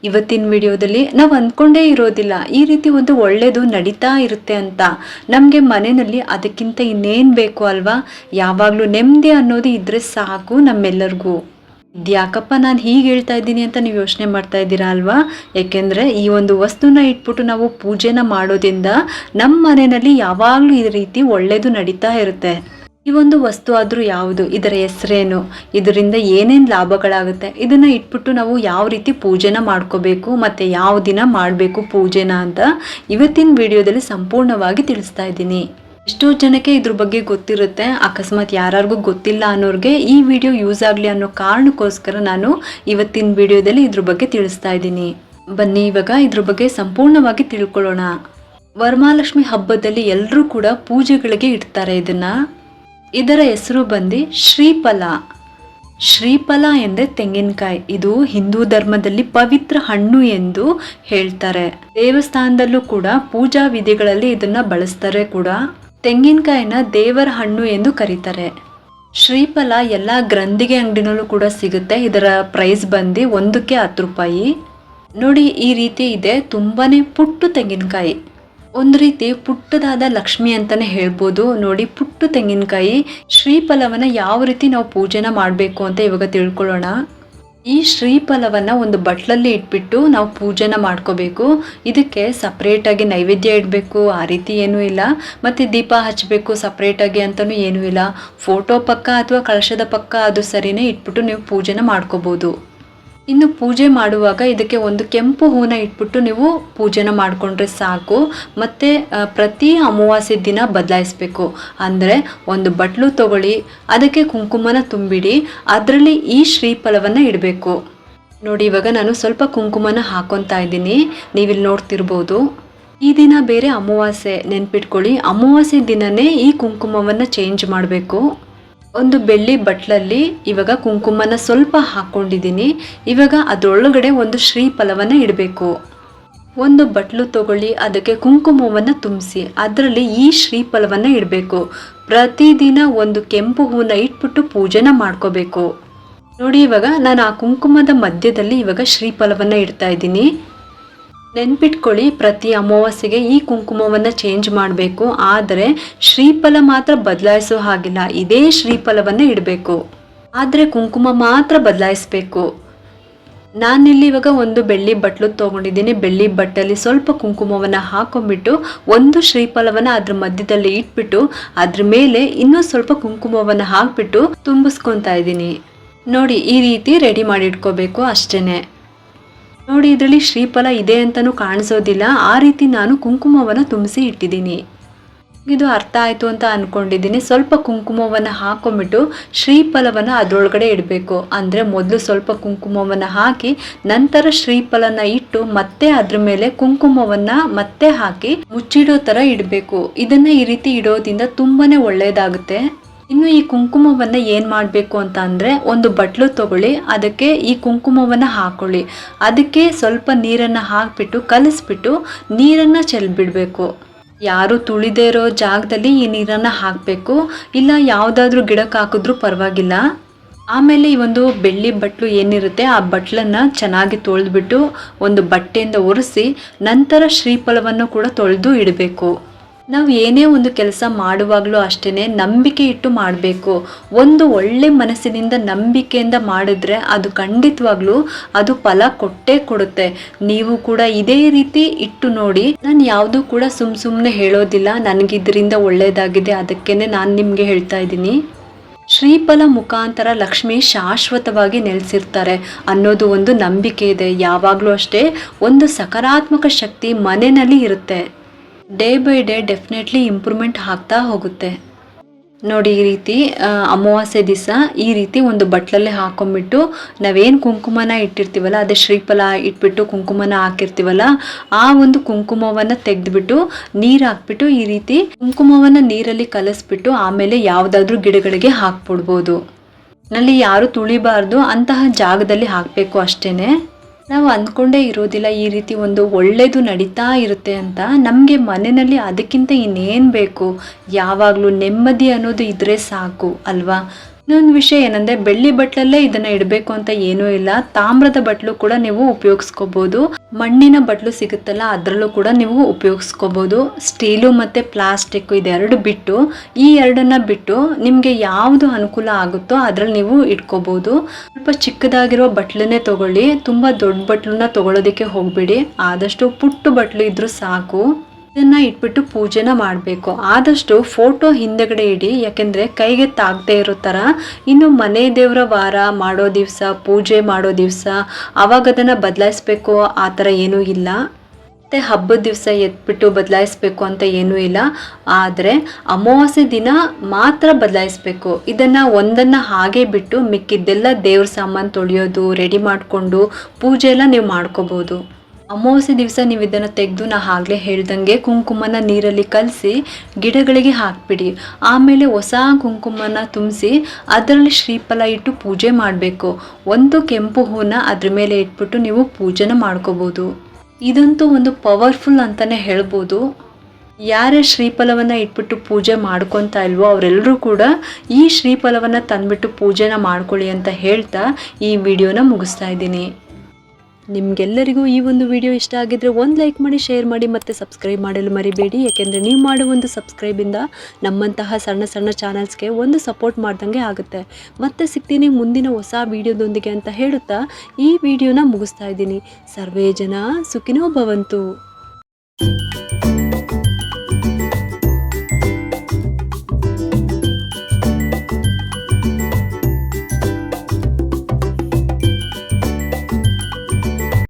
ಇವತ್ತಿನ ವಿಡಿಯೋದಲ್ಲಿ ನಾವು ಅಂದ್ಕೊಂಡೇ ಇರೋದಿಲ್ಲ ಈ ರೀತಿ ಒಂದು ಒಳ್ಳೆಯದು ನಡೀತಾ ಇರುತ್ತೆ ಅಂತ. ನಮಗೆ ಮನೆಯಲ್ಲಿ ಅದಕ್ಕಿಂತ ಇನ್ನೇನು ಬೇಕು ಅಲ್ವಾ? ಯಾವಾಗಲೂ ನೆಮ್ಮದಿ ಅನ್ನೋದು ಇದ್ರೆ ಸಾಕು ನಮ್ಮೆಲ್ಲರಿಗೂ. ಇದ್ಯಾಕಪ್ಪ ನಾನು ಹೀಗೆ ಹೇಳ್ತಾ ಇದ್ದೀನಿ ಅಂತ ನೀವು ಯೋಚನೆ ಮಾಡ್ತಾ ಇದ್ದೀರಾ ಅಲ್ವಾ? ಯಾಕೆಂದರೆ ಈ ಒಂದು ವಸ್ತುನ ಇಟ್ಬಿಟ್ಟು ನಾವು ಪೂಜೆನ ಮಾಡೋದ್ರಿಂದ ನಮ್ಮ ಮನೆಯಲ್ಲಿ ಯಾವಾಗಲೂ ಈ ರೀತಿ ಒಳ್ಳೆಯದು ನಡೀತಾ ಇರುತ್ತೆ. ಈ ಒಂದು ವಸ್ತು ಆದರೂ ಯಾವುದು, ಇದರ ಹೆಸರೇನು, ಇದರಿಂದ ಏನೇನು ಲಾಭಗಳಾಗುತ್ತೆ, ಇದನ್ನು ಇಟ್ಬಿಟ್ಟು ನಾವು ಯಾವ ರೀತಿ ಪೂಜೆನ ಮಾಡ್ಕೋಬೇಕು ಮತ್ತು ಯಾವ ದಿನ ಮಾಡಬೇಕು ಪೂಜೆನ ಅಂತ ಇವತ್ತಿನ ವಿಡಿಯೋದಲ್ಲಿ ಸಂಪೂರ್ಣವಾಗಿ ತಿಳಿಸ್ತಾ ಇದ್ದೀನಿ. ಎಷ್ಟೋ ಜನಕ್ಕೆ ಇದ್ರ ಬಗ್ಗೆ ಗೊತ್ತಿರುತ್ತೆ, ಅಕಸ್ಮಾತ್ ಯಾರಿಗೂ ಗೊತ್ತಿಲ್ಲ ಅನ್ನೋರಿಗೆ ಈ ವಿಡಿಯೋ ಯೂಸ್ ಆಗಲಿ ಅನ್ನೋ ಕಾರಣಕ್ಕೋಸ್ಕರ ನಾನು ಇವತ್ತಿನ ವಿಡಿಯೋದಲ್ಲಿ ಇದ್ರ ಬಗ್ಗೆ ತಿಳಿಸ್ತಾ ಇದ್ದೀನಿ. ಬನ್ನಿ ಇವಾಗ ಇದ್ರ ಬಗ್ಗೆ ಸಂಪೂರ್ಣವಾಗಿ ತಿಳ್ಕೊಳ್ಳೋಣ. ವರಮಹಾಲಕ್ಷ್ಮಿ ಹಬ್ಬದಲ್ಲಿ ಎಲ್ಲರೂ ಕೂಡ ಪೂಜೆಗಳಿಗೆ ಇಡ್ತಾರೆ ಇದರ ಹೆಸರು ಬಂದು ಶ್ರೀಫಲ. ಶ್ರೀಫಲ ಎಂದರೆ ತೆಂಗಿನಕಾಯಿ. ಇದು ಹಿಂದೂ ಧರ್ಮದಲ್ಲಿ ಪವಿತ್ರ ಹಣ್ಣು ಎಂದು ಹೇಳ್ತಾರೆ. ದೇವಸ್ಥಾನದಲ್ಲೂ ಕೂಡ ಪೂಜಾ ವಿಧಿಗಳಲ್ಲಿ ಇದನ್ನ ಬಳಸ್ತಾರೆ ಕೂಡ. ತೆಂಗಿನಕಾಯಿನ ದೇವರ ಹಣ್ಣು ಎಂದು ಕರೀತಾರೆ. ಶ್ರೀಫಲ ಎಲ್ಲ ಗ್ರಂಥಿಗೆ ಅಂಗಡಿನಲ್ಲೂ ಕೂಡ ಸಿಗುತ್ತೆ. ಇದರ ಪ್ರೈಸ್ ಬಂದು ಒಂದಕ್ಕೆ 10 ರೂಪಾಯಿ. ನೋಡಿ ಈ ರೀತಿ ಇದೆ, ತುಂಬಾನೇ ಪುಟ್ಟು ತೆಂಗಿನಕಾಯಿ. ಒಂದು ರೀತಿ ಪುಟ್ಟದಾದ ಲಕ್ಷ್ಮಿ ಅಂತಾನೆ ಹೇಳ್ಬೋದು. ನೋಡಿ ಪುಟ್ಟು ತೆಂಗಿನಕಾಯಿ. ಶ್ರೀಫಲವನ್ನ ಯಾವ ರೀತಿ ನಾವು ಪೂಜೆನ ಮಾಡಬೇಕು ಅಂತ ಇವಾಗ ತಿಳ್ಕೊಳ್ಳೋಣ. ಈ ಶ್ರೀಫಲವನ್ನ ಒಂದು ಬಟ್ಲಲ್ಲಿ ಇಟ್ಬಿಟ್ಟು ನಾವು ಪೂಜೆನ ಮಾಡ್ಕೋಬೇಕು. ಇದಕ್ಕೆ ಸಪ್ರೇಟಾಗಿ ನೈವೇದ್ಯ ಇಡಬೇಕು ಆ ರೀತಿ ಏನೂ ಇಲ್ಲ, ಮತ್ತು ದೀಪ ಹಚ್ಚಬೇಕು ಸಪ್ರೇಟಾಗಿ ಅಂತಲೂ ಏನೂ ಇಲ್ಲ. ಫೋಟೋ ಪಕ್ಕ ಅಥವಾ ಕಳಶದ ಪಕ್ಕ ಅದು ಸರಿನೇ ಇಟ್ಬಿಟ್ಟು ನೀವು ಪೂಜೆನ ಮಾಡ್ಕೋಬೋದು. ಇನ್ನು ಪೂಜೆ ಮಾಡುವಾಗ ಇದಕ್ಕೆ ಒಂದು ಕೆಂಪು ಹೂನ ಇಟ್ಬಿಟ್ಟು ನೀವು ಪೂಜೆನ ಮಾಡಿಕೊಂಡ್ರೆ ಸಾಕು. ಮತ್ತು ಪ್ರತಿ ಅಮಾವಾಸ್ಯೆ ದಿನ ಬದಲಾಯಿಸ್ಬೇಕು. ಅಂದರೆ ಒಂದು ಬಟ್ಲು ತಗೊಳ್ಳಿ, ಅದಕ್ಕೆ ಕುಂಕುಮನ ತುಂಬಿಡಿ, ಅದರಲ್ಲಿ ಈ ಶ್ರೀಫಲವನ್ನು ಇಡಬೇಕು. ನೋಡಿ ಇವಾಗ ನಾನು ಸ್ವಲ್ಪ ಕುಂಕುಮನ ಹಾಕೊತಾ ಇದ್ದೀನಿ, ನೀವಿಲ್ಲಿ ನೋಡ್ತಿರ್ಬೋದು. ಈ ದಿನ ಬೇರೆ ಅಮಾವಾಸ್ಯೆ, ನೆನ್ಪಿಟ್ಕೊಳ್ಳಿ. ಅಮಾವಾಸ್ಯೆ ದಿನನೇ ಈ ಕುಂಕುಮವನ್ನು ಚೇಂಜ್ ಮಾಡಬೇಕು. ಒಂದು ಬೆಳ್ಳಿ ಬಟ್ಲಲ್ಲಿ ಇವಾಗ ಕುಂಕುಮನ ಸ್ವಲ್ಪ ಹಾಕ್ಕೊಂಡಿದ್ದೀನಿ. ಇವಾಗ ಅದರೊಳಗಡೆ ಒಂದು ಶ್ರೀಫಲವನ್ನು ಇಡಬೇಕು. ಒಂದು ಬಟ್ಲು ತಗೊಳ್ಳಿ, ಅದಕ್ಕೆ ಕುಂಕುಮವನ್ನು ತುಂಬಿಸಿ, ಅದರಲ್ಲಿ ಈ ಶ್ರೀಫಲವನ್ನು ಇಡಬೇಕು. ಪ್ರತಿದಿನ ಒಂದು ಕೆಂಪು ಹೂನ ಇಟ್ಬಿಟ್ಟು ಪೂಜೆನ ಮಾಡ್ಕೋಬೇಕು. ನೋಡಿ ಇವಾಗ ನಾನು ಆ ಕುಂಕುಮದ ಮಧ್ಯದಲ್ಲಿ ಇವಾಗ ಶ್ರೀಫಲವನ್ನು ಇಡ್ತಾ ಇದ್ದೀನಿ. ನೆನ್ಪಿಟ್ಕೊಳ್ಳಿ, ಪ್ರತಿ ಅಮಾವಾಸ್ಯೆಗೆ ಈ ಕುಂಕುಮವನ್ನು ಚೇಂಜ್ ಮಾಡಬೇಕು. ಆದರೆ ಶ್ರೀಫಲ ಮಾತ್ರ ಬದಲಾಯಿಸೋ ಹಾಗಿಲ್ಲ, ಇದೇ ಶ್ರೀಫಲವನ್ನು ಇಡಬೇಕು. ಆದರೆ ಕುಂಕುಮ ಮಾತ್ರ ಬದಲಾಯಿಸಬೇಕು. ನಾನಿಲ್ಲಿ ಇವಾಗ ಒಂದು ಬೆಳ್ಳಿ ಬಟ್ಲು ತೊಗೊಂಡಿದ್ದೀನಿ. ಬೆಳ್ಳಿ ಬಟ್ಟಲ್ಲಿ ಸ್ವಲ್ಪ ಕುಂಕುಮವನ್ನು ಹಾಕೊಂಡ್ಬಿಟ್ಟು ಒಂದು ಶ್ರೀಫಲವನ್ನು ಅದ್ರ ಮಧ್ಯದಲ್ಲಿ ಇಟ್ಬಿಟ್ಟು ಅದ್ರ ಮೇಲೆ ಇನ್ನೂ ಸ್ವಲ್ಪ ಕುಂಕುಮವನ್ನು ಹಾಕ್ಬಿಟ್ಟು ತುಂಬಿಸ್ಕೊತಾ ಇದ್ದೀನಿ. ನೋಡಿ ಈ ರೀತಿ ರೆಡಿ ಮಾಡಿ ಇಟ್ಕೋಬೇಕು ಅಷ್ಟೇನೆ. ನೋಡಿ ಇದರಲ್ಲಿ ಶ್ರೀಫಲ ಇದೆ ಅಂತಲೂ ಕಾಣಿಸೋದಿಲ್ಲ, ಆ ರೀತಿ ನಾನು ಕುಂಕುಮವನ್ನು ತುಂಬಿಸಿ ಇಟ್ಟಿದ್ದೀನಿ. ಇದು ಅರ್ಥ ಆಯಿತು ಅಂತ ಅಂದ್ಕೊಂಡಿದ್ದೀನಿ. ಸ್ವಲ್ಪ ಕುಂಕುಮವನ್ನು ಹಾಕೊಂಡ್ಬಿಟ್ಟು ಶ್ರೀಫಲವನ್ನು ಅದರೊಳಗಡೆ ಇಡಬೇಕು. ಅಂದರೆ ಮೊದಲು ಸ್ವಲ್ಪ ಕುಂಕುಮವನ್ನು ಹಾಕಿ ನಂತರ ಶ್ರೀಫಲನ ಇಟ್ಟು ಮತ್ತೆ ಅದ್ರ ಮೇಲೆ ಕುಂಕುಮವನ್ನು ಮತ್ತೆ ಹಾಕಿ ಮುಚ್ಚಿಡೋ ಥರ ಇಡಬೇಕು. ಇದನ್ನು ಈ ರೀತಿ ಇಡೋದ್ರಿಂದ ತುಂಬಾ ಒಳ್ಳೆಯದಾಗುತ್ತೆ. ಇನ್ನು ಈ ಕುಂಕುಮವನ್ನು ಏನು ಮಾಡಬೇಕು ಅಂತ ಅಂದರೆ, ಒಂದು ಬಟ್ಲು ತಗೊಳ್ಳಿ, ಅದಕ್ಕೆ ಈ ಕುಂಕುಮವನ್ನು ಹಾಕೊಳ್ಳಿ, ಅದಕ್ಕೆ ಸ್ವಲ್ಪ ನೀರನ್ನು ಹಾಕಿಬಿಟ್ಟು ಕಲಿಸ್ಬಿಟ್ಟು ನೀರನ್ನು ಚೆಲ್ಬಿಡಬೇಕು. ಯಾರು ತುಳಿದೇ ಇರೋ ಜಾಗದಲ್ಲಿ ಈ ನೀರನ್ನು ಹಾಕಬೇಕು. ಇಲ್ಲ ಯಾವುದಾದ್ರೂ ಗಿಡಕ್ಕೆ ಹಾಕಿದ್ರೂ ಪರವಾಗಿಲ್ಲ. ಆಮೇಲೆ ಈ ಒಂದು ಬೆಳ್ಳಿ ಬಟ್ಲು ಏನಿರುತ್ತೆ ಆ ಬಟ್ಲನ್ನು ಚೆನ್ನಾಗಿ ತೊಳೆದ್ಬಿಟ್ಟು ಒಂದು ಬಟ್ಟೆಯಿಂದ ಒರೆಸಿ ನಂತರ ಶ್ರೀಫಲವನ್ನು ಕೂಡ ತೊಳೆದು ಇಡಬೇಕು. ನಾವು ಏನೇ ಒಂದು ಕೆಲಸ ಮಾಡುವಾಗಲೂ ಅಷ್ಟೇ ನಂಬಿಕೆ ಇಟ್ಟು ಮಾಡಬೇಕು. ಒಂದು ಒಳ್ಳೆ ಮನಸ್ಸಿನಿಂದ ನಂಬಿಕೆಯಿಂದ ಮಾಡಿದ್ರೆ ಅದು ಖಂಡಿತವಾಗ್ಲೂ ಅದು ಫಲ ಕೊಟ್ಟೇ ಕೊಡುತ್ತೆ. ನೀವು ಕೂಡ ಇದೇ ರೀತಿ ಇಟ್ಟು ನೋಡಿ. ನಾನು ಯಾವುದೂ ಕೂಡ ಸುಮ್ಮನೆ ಹೇಳೋದಿಲ್ಲ, ನನಗಿದ್ರಿಂದ ಒಳ್ಳೆಯದಾಗಿದೆ, ಅದಕ್ಕೇನೆ ನಾನು ನಿಮಗೆ ಹೇಳ್ತಾ ಇದ್ದೀನಿ. ಶ್ರೀಫಲ ಮುಖಾಂತರ ಲಕ್ಷ್ಮಿ ಶಾಶ್ವತವಾಗಿ ನೆಲೆಸಿರ್ತಾರೆ ಅನ್ನೋದು ಒಂದು ನಂಬಿಕೆ ಇದೆ. ಯಾವಾಗಲೂ ಅಷ್ಟೇ ಒಂದು ಸಕಾರಾತ್ಮಕ ಶಕ್ತಿ ಮನೆಯಲ್ಲಿ ಇರುತ್ತೆ. Day by day definitely improvement ಆಗ್ತಾ ಹೋಗುತ್ತೆ. ನೋಡಿ ಈ ರೀತಿ ಅಮಾವಾಸ್ಯೆ ದಿವಸ ಈ ರೀತಿ ಒಂದು ಬಟ್ಲಲ್ಲಿ ಹಾಕೊಂಡ್ಬಿಟ್ಟು ನಾವೇನು ಕುಂಕುಮನ ಇಟ್ಟಿರ್ತೀವಲ್ಲ, ಅದೇ ಶ್ರೀಫಲ ಇಟ್ಬಿಟ್ಟು ಕುಂಕುಮನ ಹಾಕಿರ್ತೀವಲ್ಲ, ಆ ಒಂದು ಕುಂಕುಮವನ್ನು ತೆಗೆದುಬಿಟ್ಟು ನೀರು ಹಾಕ್ಬಿಟ್ಟು ಈ ರೀತಿ ಕುಂಕುಮವನ್ನು ನೀರಲ್ಲಿ ಕಲಿಸ್ಬಿಟ್ಟು ಆಮೇಲೆ ಯಾವುದಾದ್ರೂ ಗಿಡಗಳಿಗೆ ಹಾಕ್ಬಿಡ್ಬೋದು. ನಲ್ಲಿ ಯಾರು ತುಳಿಬಾರ್ದು ಅಂತಹ ಜಾಗದಲ್ಲಿ ಹಾಕಬೇಕು ಅಷ್ಟೇ. ನಾವು ಅಂದ್ಕೊಂಡೇ ಇರೋದಿಲ್ಲ ಈ ರೀತಿ ಒಂದು ಒಳ್ಳೆಯದು ನಡೀತಾ ಇರುತ್ತೆ ಅಂತ. ನಮಗೆ ಮನೆಯಲ್ಲಿ ಅದಕ್ಕಿಂತ ಇನ್ನೇನು ಬೇಕು? ಯಾವಾಗಲೂ ನೆಮ್ಮದಿ ಅನ್ನೋದು ಇದ್ದರೆ ಸಾಕು ಅಲ್ವಾ? ಇನ್ನೊಂದು ವಿಷಯ ಏನಂದ್ರೆ ಬೆಳ್ಳಿ ಬಟ್ಲಲ್ಲೇ ಇದನ್ನ ಇಡಬೇಕು ಅಂತ ಏನೂ ಇಲ್ಲ. ತಾಮ್ರದ ಬಟ್ಲು ಕೂಡ ನೀವು ಉಪಯೋಗಿಸ್ಕೋಬಹುದು. ಮಣ್ಣಿನ ಬಟ್ಲು ಸಿಗುತ್ತಲ್ಲ ಅದರಲ್ಲೂ ಕೂಡ ನೀವು ಉಪಯೋಗಿಸ್ಕೋಬಹುದು. ಸ್ಟೀಲು ಮತ್ತೆ ಪ್ಲಾಸ್ಟಿಕ್ ಇದೆರಡು ಬಿಟ್ಟು ಈ ಎರಡನ್ನ ಬಿಟ್ಟು ನಿಮ್ಗೆ ಯಾವುದು ಅನುಕೂಲ ಆಗುತ್ತೋ ಅದ್ರಲ್ಲಿ ನೀವು ಇಟ್ಕೋಬಹುದು. ಸ್ವಲ್ಪ ಚಿಕ್ಕದಾಗಿರೋ ಬಟ್ಲನ್ನೇ ತಗೊಳ್ಳಿ, ತುಂಬಾ ದೊಡ್ಡ ಬಟ್ಲನ್ನ ತಗೊಳ್ಳೋದಕ್ಕೆ ಹೋಗ್ಬೇಡಿ. ಆದಷ್ಟು ಪುಟ್ಟ ಬಟ್ಲು ಇದ್ರೂ ಸಾಕು. ಇದನ್ನ ಇಟ್ಬಿಟ್ಟು ಪೂಜೆನ ಮಾಡಬೇಕು. ಆದಷ್ಟು ಫೋಟೋ ಹಿಂದೆಗಡೆ ಇಡಿ, ಯಾಕೆಂದ್ರೆ ಕೈಗೆ ತಾಗದೇ ಇರೋ ಥರ. ಇನ್ನು ಮನೆ ದೇವರ ವಾರ ಮಾಡೋ ದಿವಸ, ಪೂಜೆ ಮಾಡೋ ದಿವಸ ಅವಾಗ ಅದನ್ನು ಬದಲಾಯಿಸ್ಬೇಕು ಆ ಥರ ಏನೂ ಇಲ್ಲ. ಮತ್ತು ಹಬ್ಬದ ದಿವಸ ಎತ್ಬಿಟ್ಟು ಬದಲಾಯಿಸ್ಬೇಕು ಅಂತ ಏನೂ ಇಲ್ಲ. ಆದರೆ ಅಮಾವಾಸ್ಯೆ ದಿನ ಮಾತ್ರ ಬದಲಾಯಿಸ್ಬೇಕು. ಇದನ್ನು ಒಂದನ್ನು ಹಾಗೆ ಬಿಟ್ಟು ಮಿಕ್ಕಿದ್ದೆಲ್ಲ ದೇವ್ರ ಸಾಮಾನು ತೊಳೆಯೋದು, ರೆಡಿ ಮಾಡಿಕೊಂಡು ಪೂಜೆ ಎಲ್ಲ ನೀವು ಮಾಡ್ಕೋಬೋದು. ಅಮಾವಾಸ್ಯೆ ದಿವಸ ನೀವು ಇದನ್ನು ತೆಗೆದು ನಾ ಆಗಲೇ ಹೇಳ್ದಂಗೆ ಕುಂಕುಮನ ನೀರಲ್ಲಿ ಕಲಸಿ ಗಿಡಗಳಿಗೆ ಹಾಕ್ಬಿಡಿ. ಆಮೇಲೆ ಹೊಸ ಕುಂಕುಮನ ತುಂಬಿಸಿ ಅದರಲ್ಲಿ ಶ್ರೀಫಲ ಇಟ್ಟು ಪೂಜೆ ಮಾಡಬೇಕು. ಒಂದು ಕೆಂಪು ಹೂನ ಅದ್ರ ಮೇಲೆ ಇಟ್ಬಿಟ್ಟು ನೀವು ಪೂಜೆನ ಮಾಡ್ಕೋಬೋದು. ಇದಂತೂ ಒಂದು ಪವರ್ಫುಲ್ ಅಂತಲೇ ಹೇಳ್ಬೋದು. ಯಾರೇ ಶ್ರೀಫಲವನ್ನು ಇಟ್ಬಿಟ್ಟು ಪೂಜೆ ಮಾಡ್ಕೊತಾ ಇಲ್ವೋ ಅವರೆಲ್ಲರೂ ಕೂಡ ಈ ಶ್ರೀಫಲವನ್ನು ತಂದುಬಿಟ್ಟು ಪೂಜೆನ ಮಾಡ್ಕೊಳ್ಳಿ ಅಂತ ಹೇಳ್ತಾ ಈ ವಿಡಿಯೋನ ಮುಗಿಸ್ತಾ ಇದ್ದೀನಿ. ನಿಮಗೆಲ್ಲರಿಗೂ ಈ ಒಂದು ವಿಡಿಯೋ ಇಷ್ಟ ಆಗಿದ್ರೆ ಒಂದು ಲೈಕ್ ಮಾಡಿ, ಶೇರ್ ಮಾಡಿ ಮತ್ತು ಸಬ್ಸ್ಕ್ರೈಬ್ ಮಾಡಲು ಮರಿಬೇಡಿ. ಯಾಕೆಂದರೆ ನೀವು ಮಾಡೋ ಒಂದು ಸಬ್ಸ್ಕ್ರೈಬಿಂದ ನಮ್ಮಂತಹ ಸಣ್ಣ ಸಣ್ಣ ಚಾನಲ್ಸ್ಗೆ ಒಂದು ಸಪೋರ್ಟ್ ಮಾಡ್ದಂಗೆ ಆಗುತ್ತೆ. ಮತ್ತೆ ಸಿಗ್ತೀನಿ ಮುಂದಿನ ಹೊಸ ವಿಡಿಯೋದೊಂದಿಗೆ ಅಂತ ಹೇಳುತ್ತಾ ಈ ವಿಡಿಯೋನ ಮುಗಿಸ್ತಾ ಇದ್ದೀನಿ. ಸರ್ವೇ ಜನ ಸುಖಿನೋ ಭವಂತು.